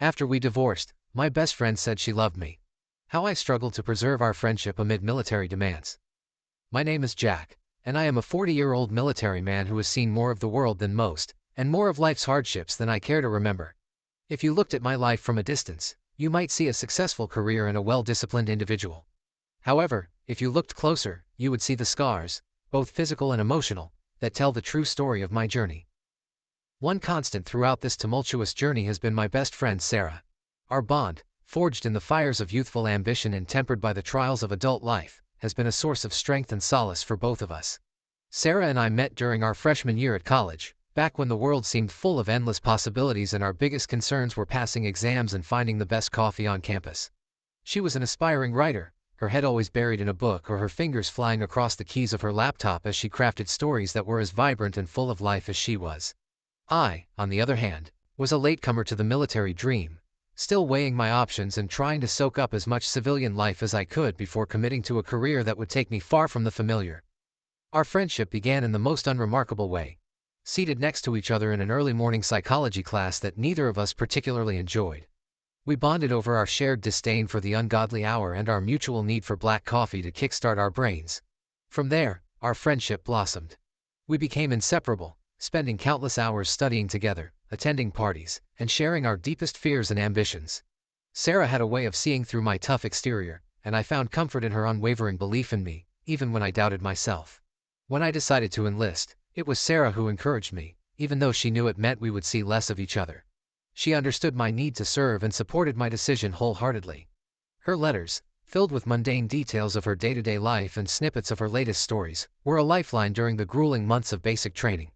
After we divorced, my best friend said she loved me. How I struggled to preserve our friendship amid military demands. My name is Jack, and I am a 40-year-old military man who has seen more of the world than most, and more of life's hardships than I care to remember. If you looked at my life from a distance, you might see a successful career and a well-disciplined individual. However, if you looked closer, you would see the scars, both physical and emotional, that tell the true story of my journey. One constant throughout this tumultuous journey has been my best friend Syre. Our bond, forged in the fires of youthful ambition and tempered by the trials of adult life, has been a source of strength and solace for both of us. Syre and I met during our freshman year at college, back when the world seemed full of endless possibilities and our biggest concerns were passing exams and finding the best coffee on campus. She was an aspiring writer, her head always buried in a book or her fingers flying across the keys of her laptop as she crafted stories that were as vibrant and full of life as she was. I, on the other hand, was a latecomer to the military dream, still weighing my options and trying to soak up as much civilian life as I could before committing to a career that would take me far from the familiar. Our friendship began in the most unremarkable way. Seated next to each other in an early morning psychology class that neither of us particularly enjoyed. We bonded over our shared disdain for the ungodly hour and our mutual need for black coffee to kickstart our brains. From there, our friendship blossomed. We became inseparable, spending countless hours studying together, attending parties, and sharing our deepest fears and ambitions. Syre had a way of seeing through my tough exterior, and I found comfort in her unwavering belief in me, even when I doubted myself. When I decided to enlist, it was Syre who encouraged me, even though she knew it meant we would see less of each other. She understood my need to serve and supported my decision wholeheartedly. Her letters, filled with mundane details of her day-to-day life and snippets of her latest stories, were a lifeline during the grueling months of basic training.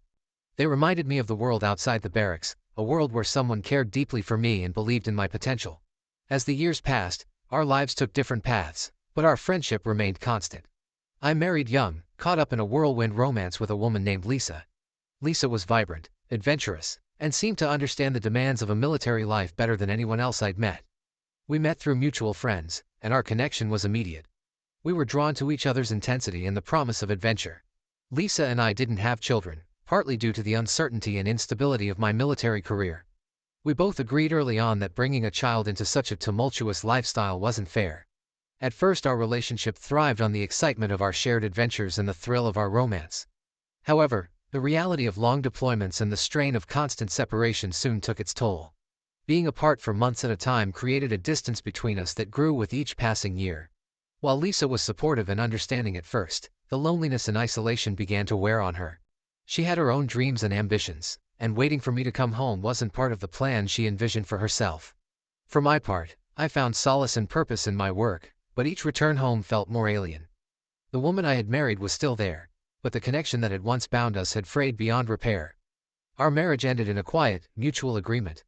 They reminded me of the world outside the barracks, a world where someone cared deeply for me and believed in my potential. As the years passed, our lives took different paths, but our friendship remained constant. I married young, caught up in a whirlwind romance with a woman named Lisa. Lisa was vibrant, adventurous, and seemed to understand the demands of a military life better than anyone else I'd met. We met through mutual friends, and our connection was immediate. We were drawn to each other's intensity and the promise of adventure. Lisa and I didn't have children, partly due to the uncertainty and instability of my military career. We both agreed early on that bringing a child into such a tumultuous lifestyle wasn't fair. At first our relationship thrived on the excitement of our shared adventures and the thrill of our romance. However, the reality of long deployments and the strain of constant separation soon took its toll. Being apart for months at a time created a distance between us that grew with each passing year. While Lisa was supportive and understanding at first, the loneliness and isolation began to wear on her. She had her own dreams and ambitions, and waiting for me to come home wasn't part of the plan she envisioned for herself. For my part, I found solace and purpose in my work, but each return home felt more alien. The woman I had married was still there, but the connection that had once bound us had frayed beyond repair. Our marriage ended in a quiet, mutual agreement.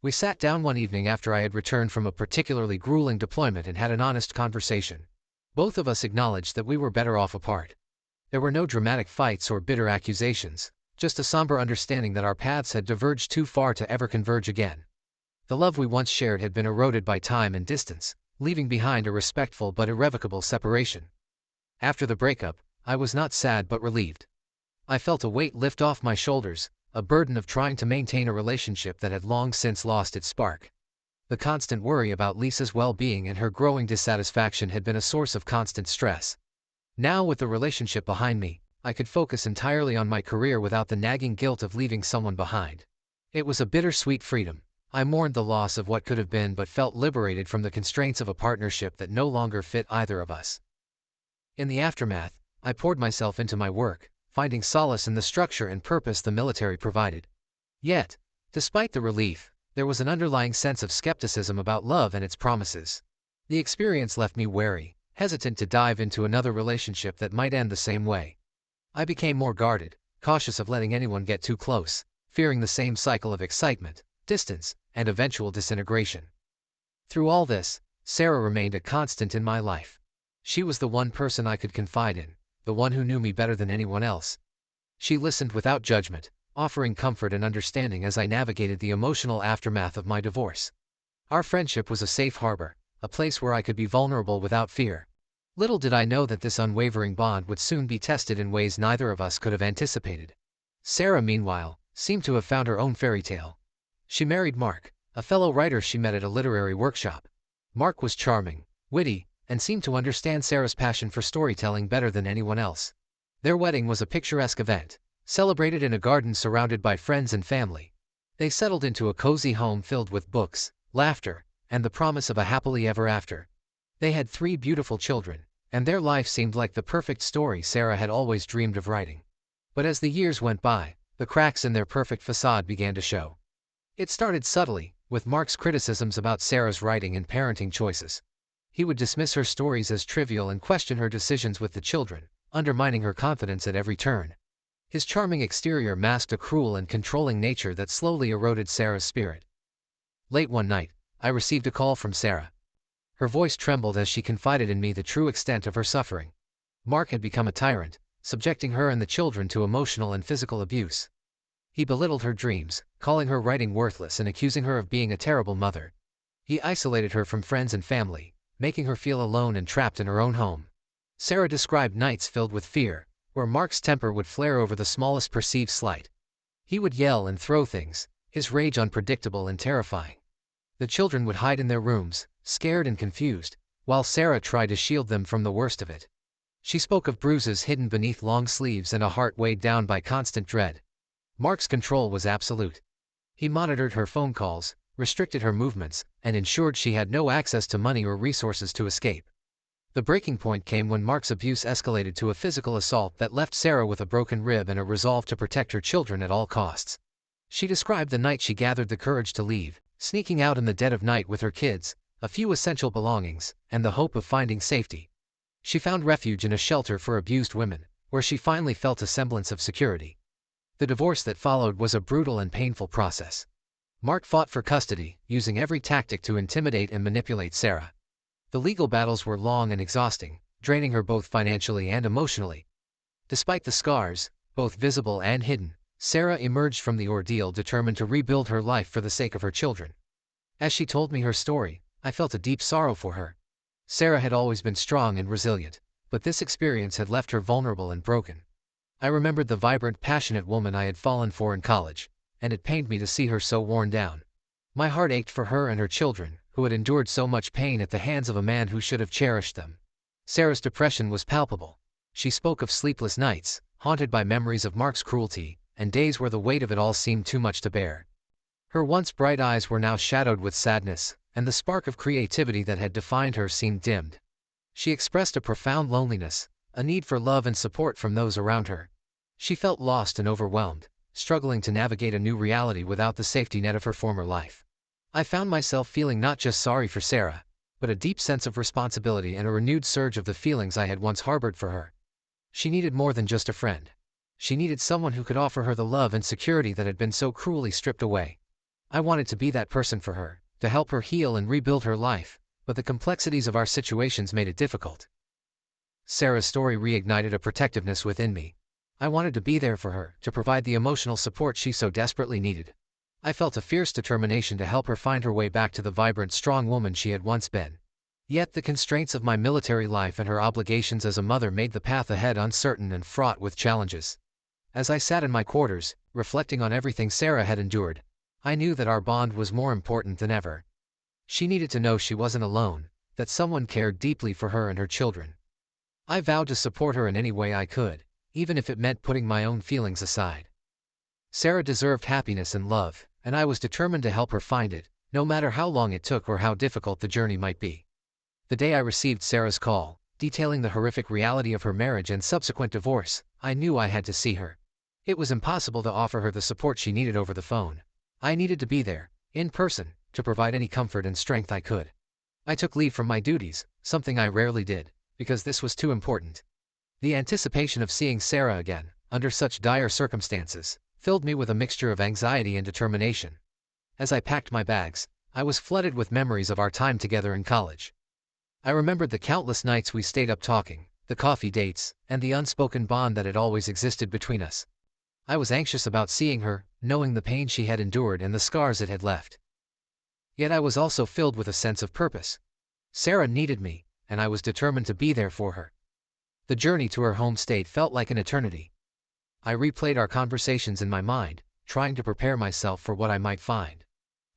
We sat down one evening after I had returned from a particularly grueling deployment and had an honest conversation. Both of us acknowledged that we were better off apart. There were no dramatic fights or bitter accusations, just a somber understanding that our paths had diverged too far to ever converge again. The love we once shared had been eroded by time and distance, leaving behind a respectful but irrevocable separation. After the breakup, I was not sad but relieved. I felt a weight lift off my shoulders, a burden of trying to maintain a relationship that had long since lost its spark. The constant worry about Lisa's well-being and her growing dissatisfaction had been a source of constant stress. Now with the relationship behind me, I could focus entirely on my career without the nagging guilt of leaving someone behind. It was a bittersweet freedom. I mourned the loss of what could have been but felt liberated from the constraints of a partnership that no longer fit either of us. In the aftermath, I poured myself into my work, finding solace in the structure and purpose the military provided. Yet, despite the relief, there was an underlying sense of skepticism about love and its promises. The experience left me wary, hesitant to dive into another relationship that might end the same way. I became more guarded, cautious of letting anyone get too close, fearing the same cycle of excitement, distance, and eventual disintegration. Through all this, Syre remained a constant in my life. She was the one person I could confide in, the one who knew me better than anyone else. She listened without judgment, offering comfort and understanding as I navigated the emotional aftermath of my divorce. Our friendship was a safe harbor, a place where I could be vulnerable without fear. Little did I know that this unwavering bond would soon be tested in ways neither of us could have anticipated. Syre, meanwhile, seemed to have found her own fairy tale. She married Mark, a fellow writer she met at a literary workshop. Mark was charming, witty, and seemed to understand Sarah's passion for storytelling better than anyone else. Their wedding was a picturesque event, celebrated in a garden surrounded by friends and family. They settled into a cozy home filled with books, laughter, and the promise of a happily ever after. They had 3 beautiful children, and their life seemed like the perfect story Sarah had always dreamed of writing. But as the years went by, the cracks in their perfect facade began to show. It started subtly, with Mark's criticisms about Sarah's writing and parenting choices. He would dismiss her stories as trivial and question her decisions with the children, undermining her confidence at every turn. His charming exterior masked a cruel and controlling nature that slowly eroded Sarah's spirit. Late one night, I received a call from Sarah. Her voice trembled as she confided in me the true extent of her suffering. Mark had become a tyrant, subjecting her and the children to emotional and physical abuse. He belittled her dreams, calling her writing worthless and accusing her of being a terrible mother. He isolated her from friends and family, making her feel alone and trapped in her own home. Sarah described nights filled with fear, where Mark's temper would flare over the smallest perceived slight. He would yell and throw things, his rage unpredictable and terrifying. The children would hide in their rooms, scared and confused, while Sarah tried to shield them from the worst of it. She spoke of bruises hidden beneath long sleeves and a heart weighed down by constant dread. Mark's control was absolute. He monitored her phone calls, restricted her movements, and ensured she had no access to money or resources to escape. The breaking point came when Mark's abuse escalated to a physical assault that left Sarah with a broken rib and a resolve to protect her children at all costs. She described the night she gathered the courage to leave, sneaking out in the dead of night with her kids, a few essential belongings, and the hope of finding safety. She found refuge in a shelter for abused women, where she finally felt a semblance of security. The divorce that followed was a brutal and painful process. Mark fought for custody, using every tactic to intimidate and manipulate Sarah. The legal battles were long and exhausting, draining her both financially and emotionally. Despite the scars, both visible and hidden, Sarah emerged from the ordeal determined to rebuild her life for the sake of her children. As she told me her story, I felt a deep sorrow for her. Sarah had always been strong and resilient, but this experience had left her vulnerable and broken. I remembered the vibrant, passionate woman I had fallen for in college, and it pained me to see her so worn down. My heart ached for her and her children, who had endured so much pain at the hands of a man who should have cherished them. Sarah's depression was palpable. She spoke of sleepless nights, haunted by memories of Mark's cruelty, and days where the weight of it all seemed too much to bear. Her once bright eyes were now shadowed with sadness, and the spark of creativity that had defined her seemed dimmed. She expressed a profound loneliness, a need for love and support from those around her. She felt lost and overwhelmed, struggling to navigate a new reality without the safety net of her former life. I found myself feeling not just sorry for Sarah, but a deep sense of responsibility and a renewed surge of the feelings I had once harbored for her. She needed more than just a friend. She needed someone who could offer her the love and security that had been so cruelly stripped away. I wanted to be that person for her, to help her heal and rebuild her life, but the complexities of our situations made it difficult. Sarah's story reignited a protectiveness within me. I wanted to be there for her, to provide the emotional support she so desperately needed. I felt a fierce determination to help her find her way back to the vibrant, strong woman she had once been. Yet the constraints of my military life and her obligations as a mother made the path ahead uncertain and fraught with challenges. As I sat in my quarters, reflecting on everything Sarah had endured, I knew that our bond was more important than ever. She needed to know she wasn't alone, that someone cared deeply for her and her children. I vowed to support her in any way I could, even if it meant putting my own feelings aside. Sarah deserved happiness and love, and I was determined to help her find it, no matter how long it took or how difficult the journey might be. The day I received Sarah's call, detailing the horrific reality of her marriage and subsequent divorce, I knew I had to see her. It was impossible to offer her the support she needed over the phone. I needed to be there, in person, to provide any comfort and strength I could. I took leave from my duties, something I rarely did, because this was too important. The anticipation of seeing Sarah again, under such dire circumstances, filled me with a mixture of anxiety and determination. As I packed my bags, I was flooded with memories of our time together in college. I remembered the countless nights we stayed up talking, the coffee dates, and the unspoken bond that had always existed between us. I was anxious about seeing her, knowing the pain she had endured and the scars it had left. Yet I was also filled with a sense of purpose. Sarah needed me, and I was determined to be there for her. The journey to her home state felt like an eternity. I replayed our conversations in my mind, trying to prepare myself for what I might find.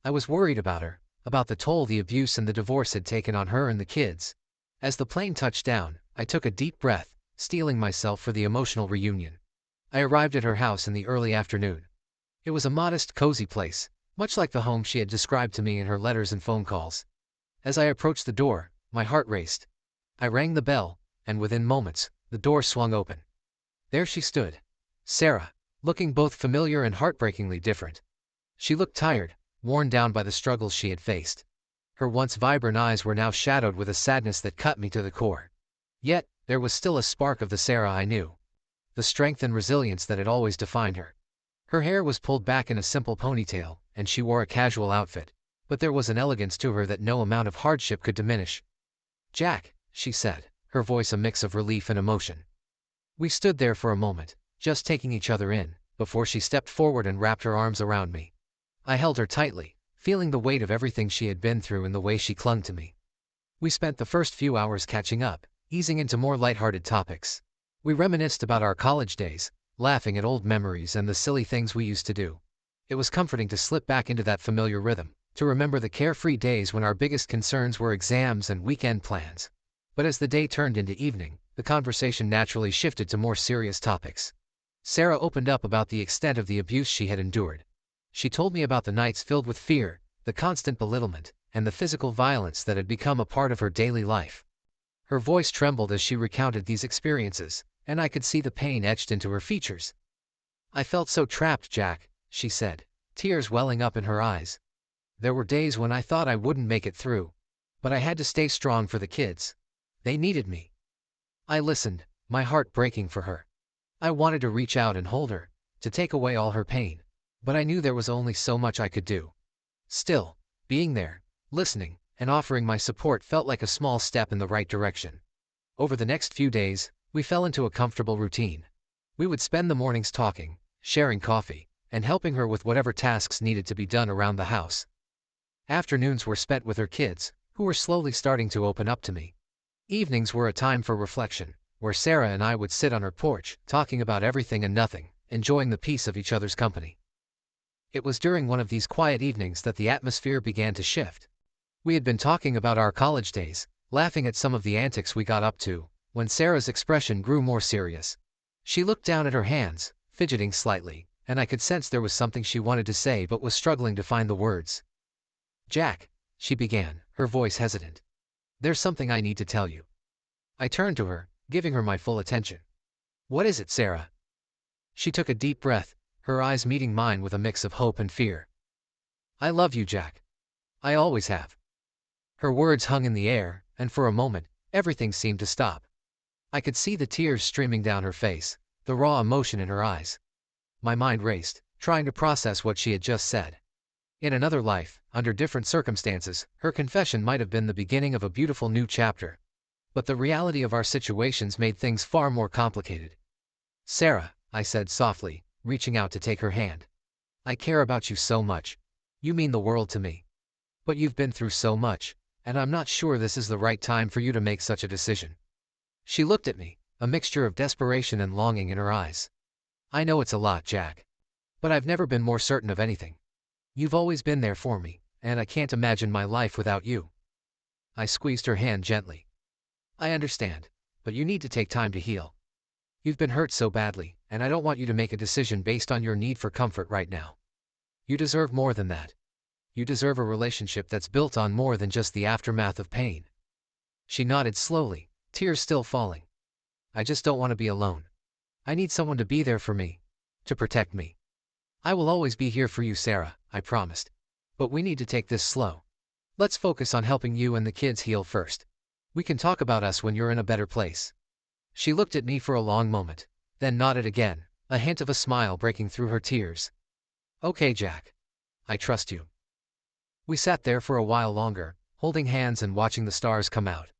I was worried about her, about the toll the abuse and the divorce had taken on her and the kids. As the plane touched down, I took a deep breath, steeling myself for the emotional reunion. I arrived at her house in the early afternoon. It was a modest, cozy place, much like the home she had described to me in her letters and phone calls. As I approached the door, my heart raced. I rang the bell, and within moments, the door swung open. There she stood, Syre, looking both familiar and heartbreakingly different. She looked tired, worn down by the struggles she had faced. Her once vibrant eyes were now shadowed with a sadness that cut me to the core. Yet, there was still a spark of the Syre I knew. The strength and resilience that had always defined her. Her hair was pulled back in a simple ponytail, and she wore a casual outfit, but there was an elegance to her that no amount of hardship could diminish. "Jack," she said, her voice a mix of relief and emotion. We stood there for a moment, just taking each other in, before she stepped forward and wrapped her arms around me. I held her tightly, feeling the weight of everything she had been through and the way she clung to me. We spent the first few hours catching up, easing into more lighthearted topics. We reminisced about our college days, laughing at old memories and the silly things we used to do. It was comforting to slip back into that familiar rhythm, to remember the carefree days when our biggest concerns were exams and weekend plans. But as the day turned into evening, the conversation naturally shifted to more serious topics. Syre opened up about the extent of the abuse she had endured. She told me about the nights filled with fear, the constant belittlement, and the physical violence that had become a part of her daily life. Her voice trembled as she recounted these experiences, and I could see the pain etched into her features. "I felt so trapped, Jack," she said, tears welling up in her eyes. "There were days when I thought I wouldn't make it through. But I had to stay strong for the kids. They needed me." I listened, my heart breaking for her. I wanted to reach out and hold her, to take away all her pain, but I knew there was only so much I could do. Still, being there, listening, and offering my support felt like a small step in the right direction. Over the next few days, we fell into a comfortable routine. We would spend the mornings talking, sharing coffee, and helping her with whatever tasks needed to be done around the house. Afternoons were spent with her kids, who were slowly starting to open up to me. Evenings were a time for reflection, where Syre and I would sit on her porch, talking about everything and nothing, enjoying the peace of each other's company. It was during one of these quiet evenings that the atmosphere began to shift. We had been talking about our college days, laughing at some of the antics we got up to, when Syre's expression grew more serious. She looked down at her hands, fidgeting slightly, and I could sense there was something she wanted to say but was struggling to find the words. "Jack," she began, her voice hesitant. "There's something I need to tell you." I turned to her, giving her my full attention. "What is it, Syre?" She took a deep breath, her eyes meeting mine with a mix of hope and fear. "I love you, Jack. I always have." Her words hung in the air, and for a moment, everything seemed to stop. I could see the tears streaming down her face, the raw emotion in her eyes. My mind raced, trying to process what she had just said. In another life, under different circumstances, her confession might have been the beginning of a beautiful new chapter. But the reality of our situations made things far more complicated. "Syre," I said softly, reaching out to take her hand. "I care about you so much. You mean the world to me. But you've been through so much, and I'm not sure this is the right time for you to make such a decision." She looked at me, a mixture of desperation and longing in her eyes. "I know it's a lot, Jack. But I've never been more certain of anything. You've always been there for me, and I can't imagine my life without you." I squeezed her hand gently. "I understand, but you need to take time to heal. You've been hurt so badly, and I don't want you to make a decision based on your need for comfort right now. You deserve more than that. You deserve a relationship that's built on more than just the aftermath of pain." She nodded slowly, tears still falling. "I just don't want to be alone. I need someone to be there for me, to protect me." "I will always be here for you, Syre," I promised. "But we need to take this slow. Let's focus on helping you and the kids heal first. We can talk about us when you're in a better place." She looked at me for a long moment, then nodded again, a hint of a smile breaking through her tears. "Okay, Jack. I trust you." We sat there for a while longer, holding hands and watching the stars come out.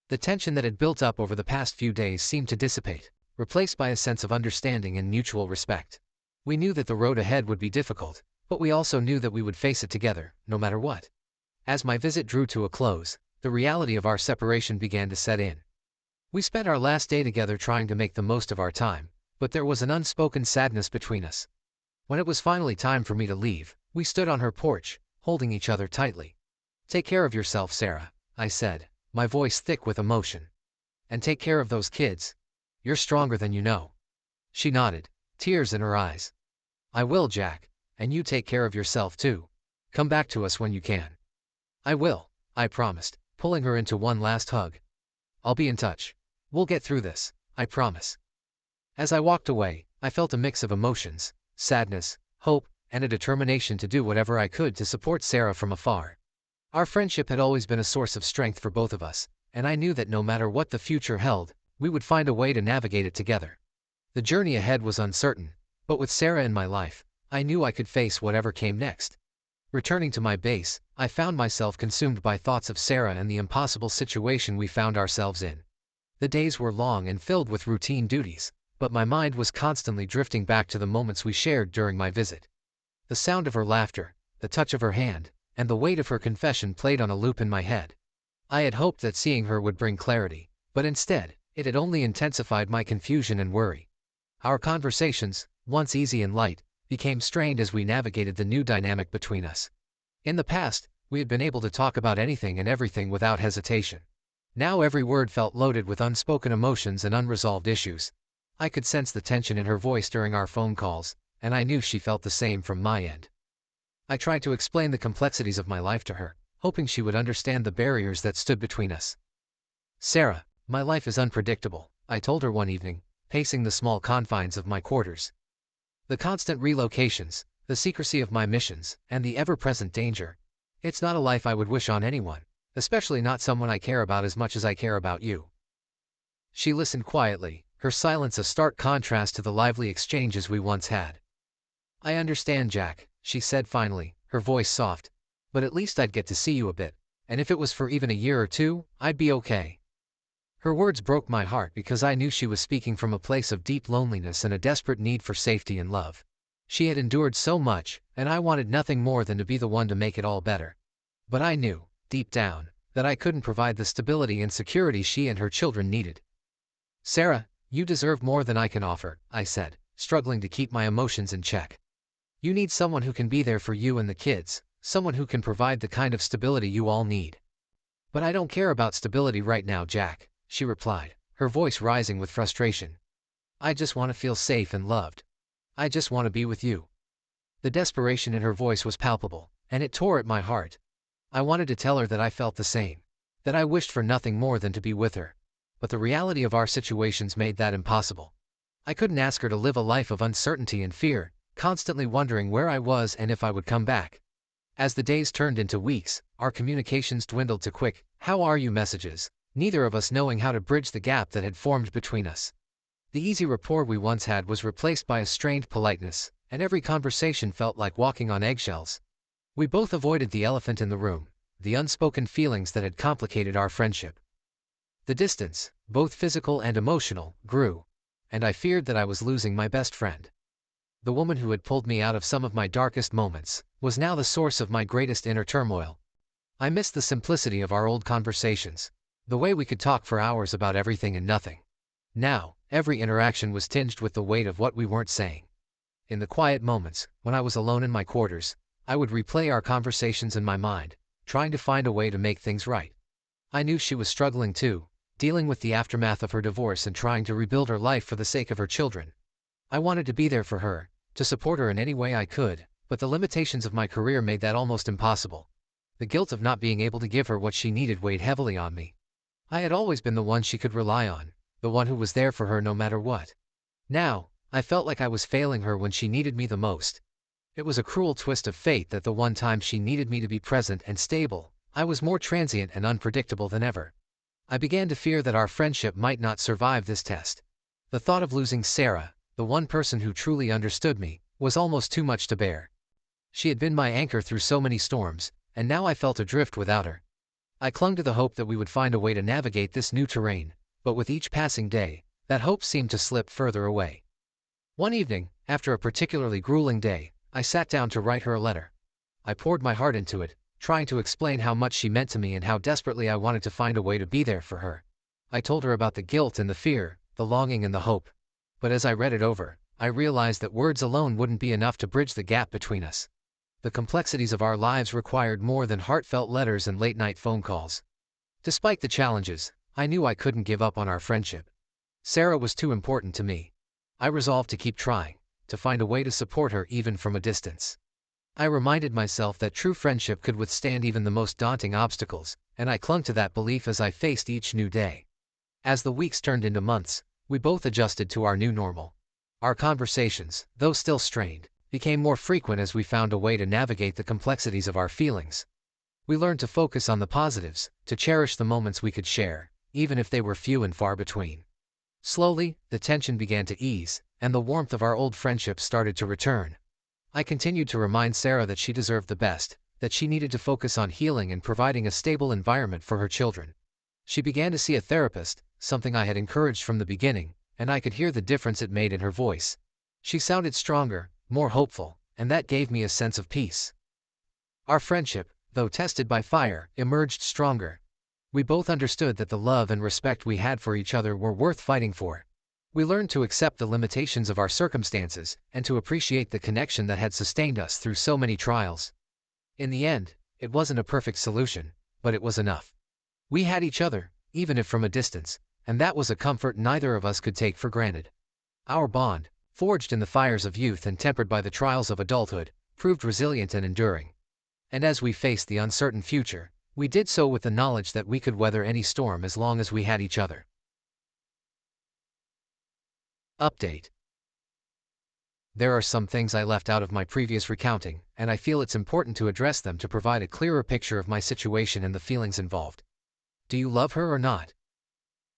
The tension that had built up over the past few days seemed to dissipate, replaced by a sense of understanding and mutual respect. We knew that the road ahead would be difficult, but we also knew that we would face it together, no matter what. As my visit drew to a close, the reality of our separation began to set in. We spent our last day together trying to make the most of our time, but there was an unspoken sadness between us. When it was finally time for me to leave, we stood on her porch, holding each other tightly. "Take care of yourself, Sarah," I said, my voice thick with emotion. "And take care of those kids. You're stronger than you know." She nodded, tears in her eyes. "I will, Jack, and you take care of yourself too. Come back to us when you can." "I will," I promised, pulling her into one last hug. "I'll be in touch. We'll get through this, I promise." As I walked away, I felt a mix of emotions: sadness, hope, and a determination to do whatever I could to support Sarah from afar. Our friendship had always been a source of strength for both of us, and I knew that no matter what the future held, we would find a way to navigate it together. The journey ahead was uncertain, but with Sarah in my life, I knew I could face whatever came next. Returning to my base, I found myself consumed by thoughts of Sarah and the impossible situation we found ourselves in. The days were long and filled with routine duties, but my mind was constantly drifting back to the moments we shared during my visit. The sound of her laughter, the touch of her hand, and the weight of her confession played on a loop in my head. I had hoped that seeing her would bring clarity, but instead, it had only intensified my confusion and worry. Our conversations, once easy and light, became strained as we navigated the new dynamic between us. In the past, we had been able to talk about anything and everything without hesitation. Now every word felt loaded with unspoken emotions and unresolved issues. I could sense the tension in her voice during our phone calls, and I knew she felt the same from my end. I tried to explain the complexities of my life to her, hoping she would understand the barriers that stood between us. "Sarah, my life is unpredictable," I told her one evening, pacing the small confines of my quarters. "The constant relocations, the secrecy of my missions, and the ever-present danger. It's not a life I would wish on anyone, especially not someone I care about as much as I care about you." She listened quietly, her silence a stark contrast to the lively exchanges we once had. "I understand, Jack," she said finally, her voice soft. "But at least I'd get to see you a bit, and if it was for even a year or two, I'd be okay." Her words broke my heart because I knew she was speaking from a place of deep loneliness and a desperate need for safety and love. She had endured so much, and I wanted nothing more than to be the one to make it all better. But I knew, deep down, that I couldn't provide the stability and security she and her children needed. "Sarah, you deserve more than I can offer," I said, struggling to keep my emotions in check. "You need someone who can be there for you and the kids, someone who can provide the kind of stability you all need." "But I don't care about stability right now, Jack," she replied, her voice rising with frustration. "I just want to feel safe and loved. I just want to be with you." The desperation in her voice was palpable, and it tore at my heart. I wanted to tell her that I felt the same, that I wished for nothing more than to be with her. But the reality of our situations made that impossible. I couldn't ask her to live a life of uncertainty and fear, constantly wondering where I was and if I would come back. As the days turned into weeks, our communications dwindled to quick "how are you" messages, neither of us knowing how to bridge the gap that had formed between us. The easy rapport we once had was replaced by a strained politeness, and every conversation felt like walking on eggshells. We both avoided the elephant in the room, the unspoken feelings that had complicated our friendship. The distance, both physical and emotional, grew, and I feared that I was losing my best friend. The woman who had pulled me out of some of my darkest moments was now the source of my greatest inner turmoil. I missed the simplicity of our old conversations, the way we could talk for hours about everything and nothing. Now, every interaction was tinged with the weight of what we weren't saying. In the quiet moments, when I was alone in my quarters, I would replay our conversations in my mind, trying to find a way to make things right. I knew she was struggling too, dealing with the aftermath of her divorce and trying to rebuild her life for the sake of her children. I wanted to be there for her, to support her in any way I could, but the limitations of my career made that almost impossible. The guilt of not being able to give her what she needed weighed heavily on me. I had always been the one she could rely on, the one who was there for her no matter what. Now, I felt like I was failing her when she needed me the most. It was a cruel twist of fate that the one time she needed me to be present and stable, I was more transient and unpredictable than ever. I began to fear that our friendship might not survive this test. The thought of losing Sarah, the one person who truly understood me, was almost too much to bear. She had been my anchor through so many storms, and now I felt adrift without her. I clung to the hope that we would find a way to navigate this new terrain, but with each passing day, that hope seemed to slip further away. One evening, after a particularly grueling day, I sat down to write her a letter. I poured my heart into it, trying to explain how much she meant to me and how desperately I wanted to find a way to be there for her. I told her about the guilt and the fear, the longing and the hope. But as I read it over, I realized that words alone wouldn't be enough to bridge the gap between us. The complexities of our lives required more than heartfelt letters and late-night phone calls. Despite the challenges, I knew I couldn't give up on our friendship. Syre was too important to me. I resolved to keep trying, to find a way to support her even from a distance. I reminded myself that true friendship could withstand even the most daunting obstacles, and I clung to that belief as I faced each new day. As the weeks turned into months, we both adjusted to our new normal. Our conversations, though still strained, became more frequent as we found a way to navigate the complexities of our feelings. We learned to focus on the positives, to cherish the moments we could share, even if they were few and far between. Slowly, the tension began to ease, and the warmth of our old friendship started to return. I continued to remind Syre that she deserved the best, that she needed to focus on healing and providing a stable environment for her children. She began to see a therapist, something I had encouraged from the beginning, and I could hear the difference it made in her voice. She sounded stronger, more hopeful, and that gave me a sense of peace. Our friendship, though tested by fire, emerged stronger. We both understood that the love and respect we had for each other were worth fighting for. We learned to accept the limitations of our circumstances and to appreciate the connection that had sustained us through so many trials. In the end, it wasn't a perfect solution, but it was enough. We had each other, even if from a distance, and that was a comfort neither of us could take for granted. Our bond, forged in the fires of youth and tempered by the trials of adulthood, proved resilient and enduring. And as we faced the uncertain future, we did so with the knowledge that we could weather any storm as long as we had each other. Update. There are some things I left out of my previous recounting, and I feel it's important to address them to provide a clearer picture of my situation and the feelings involved. Do you love her or not?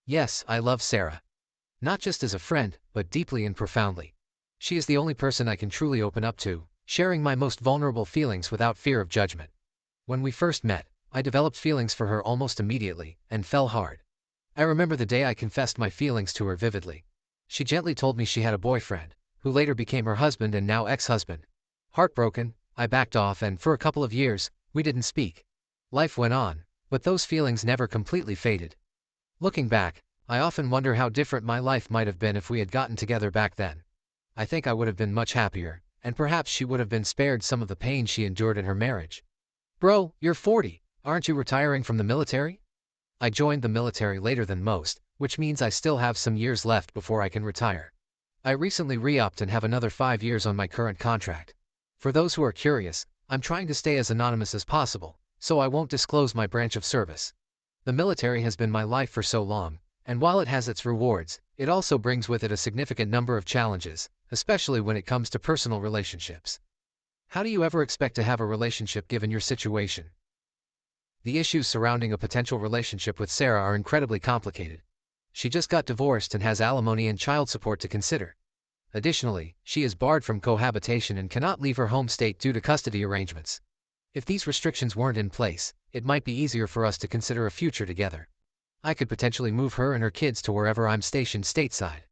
Yes, I love Syre. Not just as a friend, but deeply and profoundly. She is the only person I can truly open up to, sharing my most vulnerable feelings without fear of judgment. When we first met, I developed feelings for her almost immediately, and fell hard. I remember the day I confessed my feelings to her vividly. She gently told me she had a boyfriend, who later became her husband and now ex-husband. Heartbroken, I backed off and for a couple of years, we didn't speak. Life went on, but those feelings never completely faded. Looking back, I often wonder how different my life might have been if we had gotten together back then. I think I would have been much happier, and perhaps she would have been spared some of the pain she endured in her marriage. Bro, you're 40, aren't you retiring from the military? I joined the military later than most, which means I still have some years left before I can retire. I recently re-upped and have another 5 years on my current contract. For those who are curious, I'm trying to stay as anonymous as possible, so I won't disclose my branch of service. The military has been my life for so long, and while it has its rewards, it also brings with it a significant number of challenges, especially when it comes to personal relationships. How do you ever expect to have a relationship given your situation? The issues surrounding a potential relationship with Syre are incredibly complicated. She just got divorced and has alimony and child support to consider. Additionally, she is barred from cohabitation and cannot leave her home state due to custody arrangements. If these restrictions weren't in place, it might be easier for us to consider a future together. I could potentially move her and her kids to wherever I'm stationed stateside.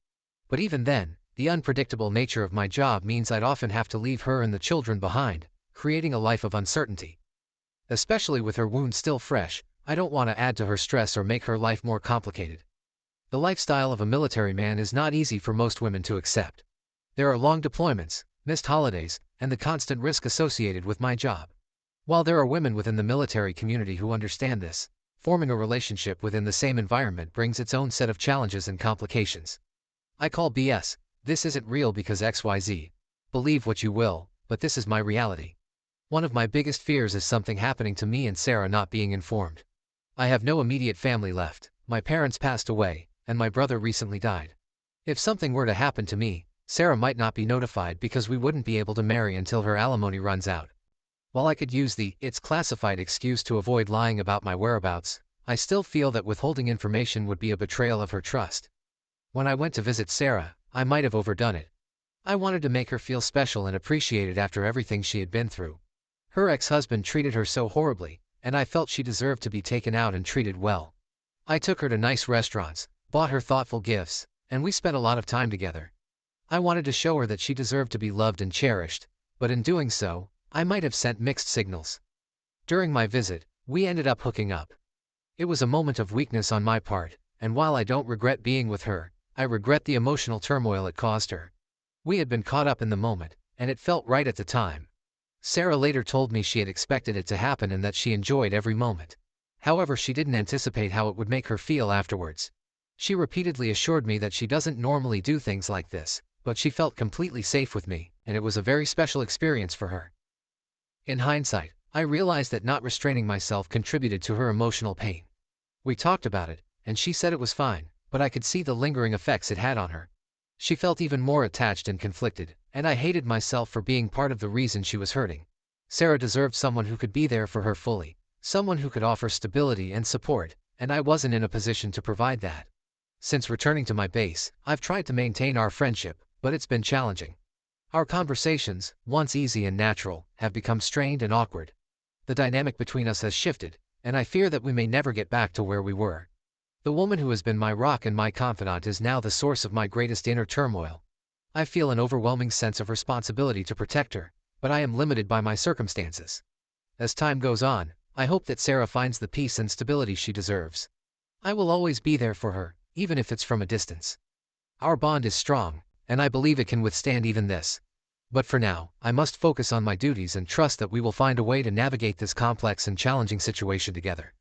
But even then, the unpredictable nature of my job means I'd often have to leave her and the children behind, creating a life of uncertainty. Especially with her wound still fresh, I don't want to add to her stress or make her life more complicated. The lifestyle of a military man is not easy for most women to accept. There are long deployments, missed holidays, and the constant risk associated with my job. While there are women within the military community who understand this, forming a relationship within the same environment brings its own set of challenges and complications. I call BS, this isn't real because XYZ. Believe what you will, but this is my reality. One of my biggest fears is something happening to me and Syre not being informed. I have no immediate family left, my parents passed away, and my brother recently died. If something were to happen to me, Syre might not be notified because we wouldn't be able to marry until her alimony runs out. While I could use the "it's classified" excuse to avoid lying about my whereabouts, I still feel that withholding information would be a betrayal of her trust. When I went to visit Syre, I might have overdone it. I wanted to make her feel special and appreciated after everything she had been through. Her ex-husband treated her so horribly, and I felt she deserved to be taken out and treated well. I took her to nice restaurants, bought her thoughtful gifts, and we spent a lot of time together. I wanted to show her that she deserved to be loved and cherished, but in doing so, I might have sent mixed signals. During my visit, we ended up hooking up. It was a moment of weakness on my part, and while I don't regret being with her, I regret the emotional turmoil it caused her. We had been caught up in the moment, and it felt right at the time. Sarah later told me she had expected it to happen and that she enjoyed every moment. However, she didn't anticipate how it would make her feel afterwards. She repeatedly assured me that she doesn't normally do things like this, but she felt completely safe with me, and it was a very special experience for her. In hindsight, I realized that not restraining myself contributed to her emotional pain. We talked about it, and she said it was fine, but I could see the lingering effects it had on her. She felt even more attached and conflicted, and I hated myself for being part of the reason she was hurting. Sarah deserved someone who could be there for her fully, someone who could offer stability and support, and I wasn't in a position to provide that. Since returning to my base, I've tried to maintain our friendship, but it's been challenging. Our conversations, once easy and natural, have become strained and awkward. The dynamic between us has shifted, and I fear that we may never get back to where we were. The woman who has been my rock and my confidant is now the source of my greatest inner turmoil. I feel an overwhelming sense of responsibility to protect her, but I am limited by my circumstances. As time goes on, I hope that Sarah finds the peace and stability she deserves. I will always be there for her, even if it's from a distance. Our bond is strong, and I believe it can withstand even this. But for now, I must focus on my duties and trust that we will find a way to navigate this complex and challenging situation together.